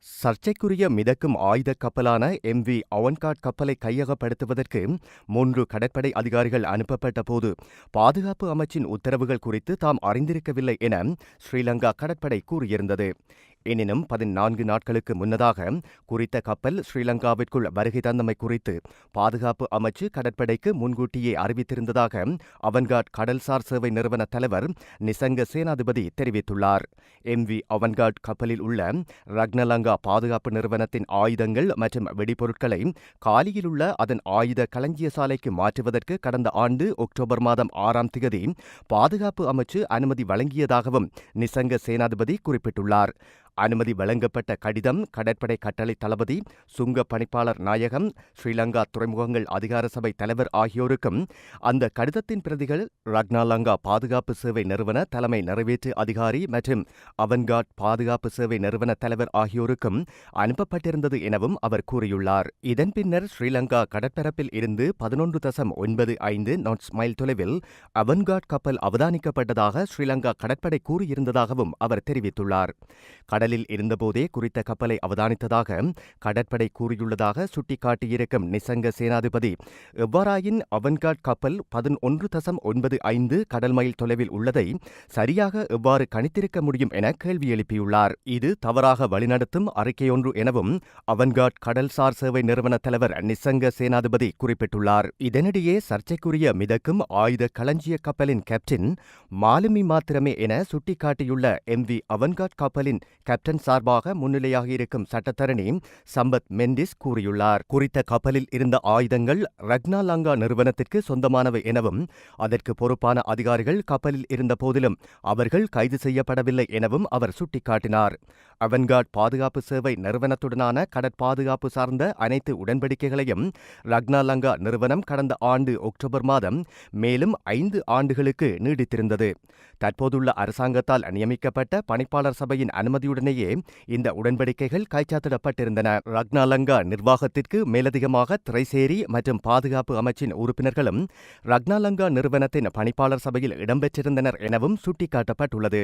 சர்ச்சைக்குரிய மிதக்கும் ஆயுதக் கப்பலான எம்.வி. அவன்கார்ட் கப்பலை கையகப்படுத்துவதற்கு 3 கடற்படை அதிகாரிகள் அனுப்பப்பட்ட போது பாதுகாப்பு அமைச்சின் உத்தரவுகள் குறித்து தாம் அறிந்திருக்கவில்லை என ஸ்ரீலங்கா கடற்படை கூறியிருந்தது. எனினும் 14 நாட்களுக்கு முன்னதாக குறித்த கப்பல் ஸ்ரீலங்காவிற்குள் வருகை தந்தமை குறித்து பாதுகாப்பு அமைச்சு கடற்படைக்கு முன்கூட்டியே அறிவித்திருந்ததாக அவன்கார்ட் கடல்சார் சேவை நிறுவன தலைவர் நிசங்க சேனாதிபதி தெரிவித்துள்ளார். எம்.வி. அவன்கார்ட் கப்பலில் உள்ள ரக்னலங்கா பாதுகாப்பு நிறுவனத்தின் ஆயுதங்கள் மற்றும் வெடிபொருட்களை காலியில் உள்ள அதன் ஆயுத களஞ்சிய சாலைக்கு மாற்றுவதற்கு கடந்த ஆண்டு அக்டோபர் மாதம் 6ஆம் திகதி பாதுகாப்பு அமைச்சு அனுமதி வழங்கியதாகவும் நிசங்க சேனாதிபதி குறிப்பிட்டுள்ளார். அனுமதி வழங்கப்பட்ட கடிதம் கடற்படை கட்டளை தளபதி, சுங்க பணிப்பாளர் நாயகம், ஸ்ரீலங்கா துறைமுகங்கள் அதிகார சபை தலைவர் ஆகியோருக்கும், அந்த கடிதத்தின் பிரதிகள் ரக்னாலங்கா பாதுகாப்பு சேவை நிறுவன தலைமை நிறைவேற்று அதிகாரி மற்றும் அவன்கார்ட் பாதுகாப்பு சேவை நிறுவன தலைவர் ஆகியோருக்கும் அனுப்பப்பட்டிருந்தது எனவும் அவர் கூறியுள்ளார். இதன் பின்னர் ஸ்ரீலங்கா கடற்பரப்பில் இருந்து 11.95 நாட்ஸ் மைல் தொலைவில் அவன்கார்ட் கப்பல் அவதானிக்கப்பட்டதாக ஸ்ரீலங்கா கடற்படை கூறியிருந்ததாகவும் அவர் தெரிவித்துள்ளார். கடலில் இருந்தபோதே குறித்த கப்பலை அவதானித்ததாக கடற்படை கூறியுள்ளதாக சுட்டிக்காட்டியிருக்கும் நிசங்க சேனாதிபதி, எவ்வாறாயின் அவன்கார்ட் கப்பல் 11.95 கடல் மைல் தொலைவில் உள்ளதை சரியாக எவ்வாறு கணித்திருக்க முடியும் என கேள்வி எழுப்பியுள்ளார். இது தவறாக வழிநடத்தும் அறிக்கையொன்று எனவும் அவன்கார்ட் கடல்சார் சேவை நிறுவன தலைவர் நிசங்க சேனாதிபதி குறிப்பிட்டுள்ளார். இதனிடையே சர்ச்சைக்குரிய மிதக்கும் ஆயுத களஞ்சிய கப்பலின் கேப்டன் மாலுமி மாத்திரமே என சுட்டிக்காட்டியுள்ள எம்.வி. அவன்கார்ட் கப்பலின் கேப்டன் சார்பாக முன்னிலையாக இருக்கும் சட்டத்தரணி சம்பத் மெண்டிஸ் கூறியுள்ளார். குறித்த கப்பலில் இருந்த ஆயுதங்கள் ரக்னாலங்கா நிறுவனத்திற்கு சொந்தமானவை எனவும் அதற்கு பொறுப்பான அதிகாரிகள் கப்பலில் இருந்த போதிலும் அவர்கள் கைது செய்யப்படவில்லை எனவும் அவர் சுட்டிக்காட்டினார். அவன்கார்ட் பாதுகாப்பு சேவை நிறுவனத்துடனான கடற்பாதுகாப்பு சார்ந்த அனைத்து உடன்படிக்கைகளையும் ரக்னாலங்கா நிறுவனம் கடந்த ஆண்டு அக்டோபர் மாதம் மேலும் 5 ஆண்டுகளுக்கு நீடித்திருந்தது. தற்போதுள்ள அரசாங்கத்தால் நியமிக்கப்பட்ட பணிப்பாளர் சபையின் அனுமதியுடனேயே இந்த உடன்படிக்கைகள் கைச்சாத்திடப்பட்டிருந்தன. ரக்னாலங்கா நிர்வாகத்திற்கு மேலதிகமாக திரைசேரி மற்றும் பாதுகாப்பு அமைச்சின் உறுப்பினர்களும் ரக்னாலங்கா நிறுவனத்தின் பணிப்பாளர் சபையில் இடம்பெற்றிருந்தனர் எனவும் சுட்டிக்காட்டப்பட்டுள்ளது.